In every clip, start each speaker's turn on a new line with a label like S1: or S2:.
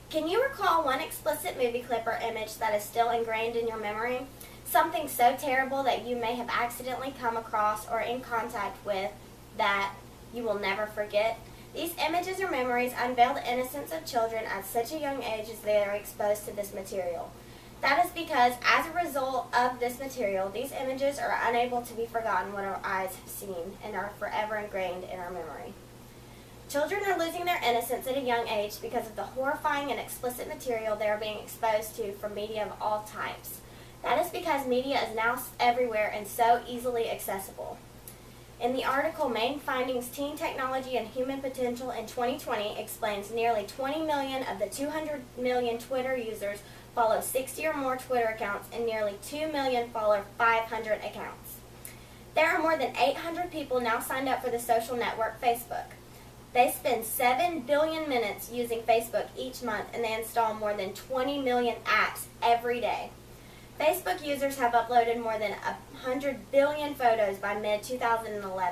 S1: Can you recall one explicit movie clip or image that is still ingrained in your memory? Something so terrible that you may have accidentally come across or in contact with that you will never forget? These images or memories unveil the innocence of children at such a young age as they are exposed to this material. That is because, as a result of this material, these images are unable to be forgotten what our eyes have seen and are forever ingrained in our memory. Children are losing their innocence at a young age because of the horrifying and explicit material they are being exposed to from media of all types. That is because media is now everywhere and so easily accessible. In the article, Main Findings, Teen Technology and Human Potential in 2020 explains nearly 20 million of the 200 million Twitter users follow 60 or more Twitter accounts and nearly 2 million follow 500 accounts. There are more than 800 people now signed up for the social network Facebook. They spend 7 billion minutes using Facebook each month and they install more than 20 million apps every day. Facebook users have uploaded more than 100 billion photos by mid-2011.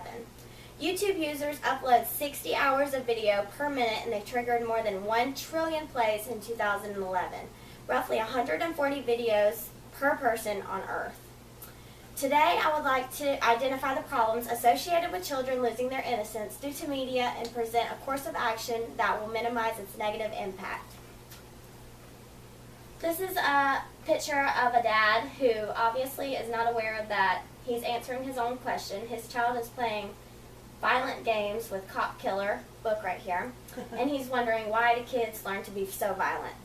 S1: YouTube users upload 60 hours of video per minute and they triggered more than 1 trillion plays in 2011, roughly 140 videos per person on Earth. Today, I would like to identify the problems associated with children losing their innocence due to media and present a course of action that will minimize its negative impact. This is a picture of a dad who obviously is not aware that he's answering his own question. His child is playing violent games with Cop Killer, book right here, and he's wondering why do kids learn to be so violent.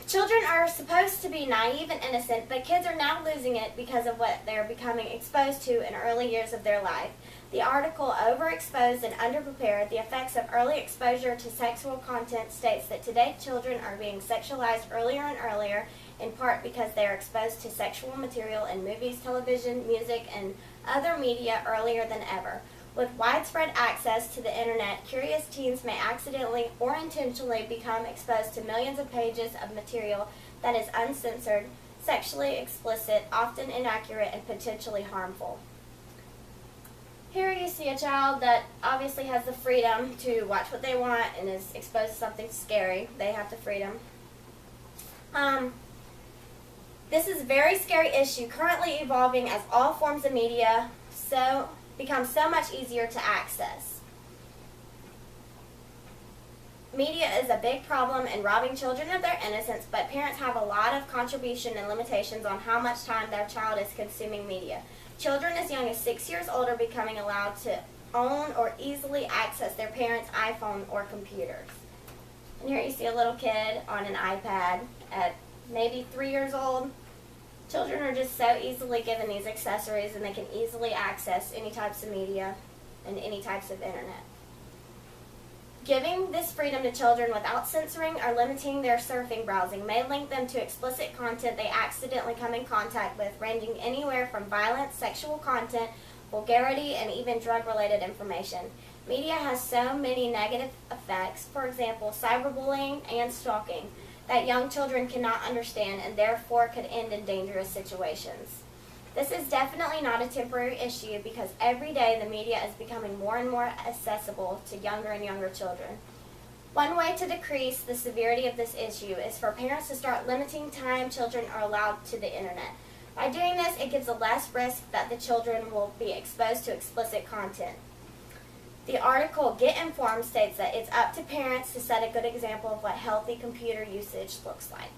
S1: Children are supposed to be naive and innocent, but kids are now losing it because of what they're becoming exposed to in early years of their life. The article, Overexposed and Underprepared, the Effects of Early Exposure to Sexual Content, states that today children are being sexualized earlier and earlier, in part because they are exposed to sexual material in movies, television, music, and other media earlier than ever. With widespread access to the internet, curious teens may accidentally or intentionally become exposed to millions of pages of material that is uncensored, sexually explicit, often inaccurate, and potentially harmful. Here you see a child that obviously has the freedom to watch what they want and is exposed to something scary. They have the freedom. This is a very scary issue, currently evolving as all forms of media become so much easier to access. Media is a big problem in robbing children of their innocence, but parents have a lot of contribution and limitations on how much time their child is consuming media. Children as young as 6 years old are becoming allowed to own or easily access their parents' iPhone or computers. And here you see a little kid on an iPad at maybe 3 years old. Children are just so easily given these accessories and they can easily access any types of media and any types of internet. Giving this freedom to children without censoring or limiting their surfing browsing may link them to explicit content they accidentally come in contact with, ranging anywhere from violence, sexual content, vulgarity, and even drug-related information. Media has so many negative effects, for example, cyberbullying and stalking, that young children cannot understand and therefore could end in dangerous situations. This is definitely not a temporary issue because every day the media is becoming more and more accessible to younger and younger children. One way to decrease the severity of this issue is for parents to start limiting time children are allowed to the internet. By doing this, it gives a less risk that the children will be exposed to explicit content. The article Get Informed states that it's up to parents to set a good example of what healthy computer usage looks like.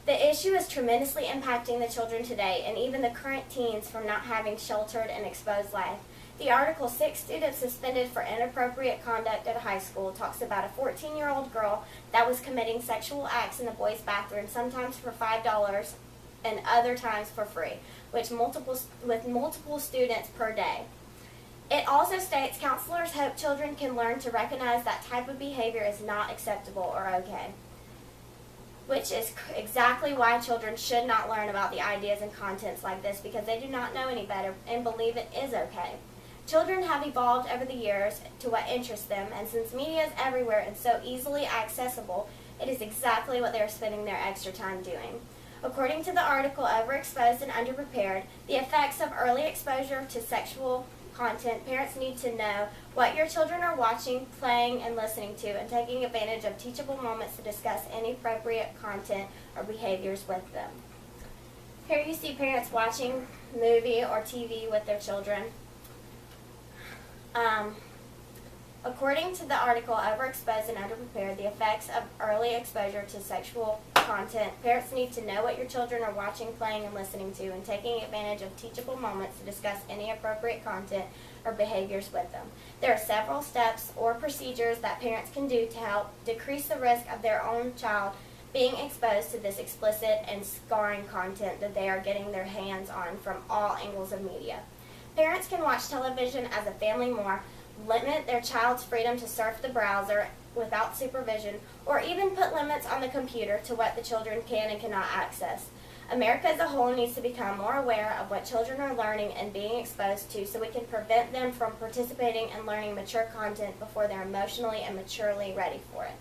S1: The issue is tremendously impacting the children today and even the current teens from not having sheltered and exposed life. The article, 6 Students Suspended for Inappropriate Conduct at a High School, talks about a 14-year-old girl that was committing sexual acts in the boys' bathroom, sometimes for $5 and other times for free, with multiple students per day. It also states counselors hope children can learn to recognize that type of behavior is not acceptable or okay, which is exactly why children should not learn about the ideas and contents like this because they do not know any better and believe it is okay. Children have evolved over the years to what interests them, and since media is everywhere and so easily accessible, it is exactly what they are spending their extra time doing. According to the article Overexposed and Underprepared, the effects of early exposure to sexual content, parents need to know what your children are watching, playing, and listening to, and taking advantage of teachable moments to discuss any appropriate content or behaviors with them. Here you see parents watching movie or TV with their children. According to the article Overexposed and Underprepared, the effects of early exposure to sexual content, parents need to know what your children are watching, playing, and listening to, and taking advantage of teachable moments to discuss any appropriate content or behaviors with them. There are several steps or procedures that parents can do to help decrease the risk of their own child being exposed to this explicit and scarring content that they are getting their hands on from all angles of media. Parents can watch television as a family more, limit their child's freedom to surf the browser without supervision, or even put limits on the computer to what the children can and cannot access. America as a whole needs to become more aware of what children are learning and being exposed to so we can prevent them from participating and learning mature content before they're emotionally and maturely ready for it.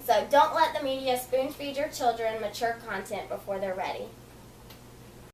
S1: So don't let the media spoon-feed your children mature content before they're ready.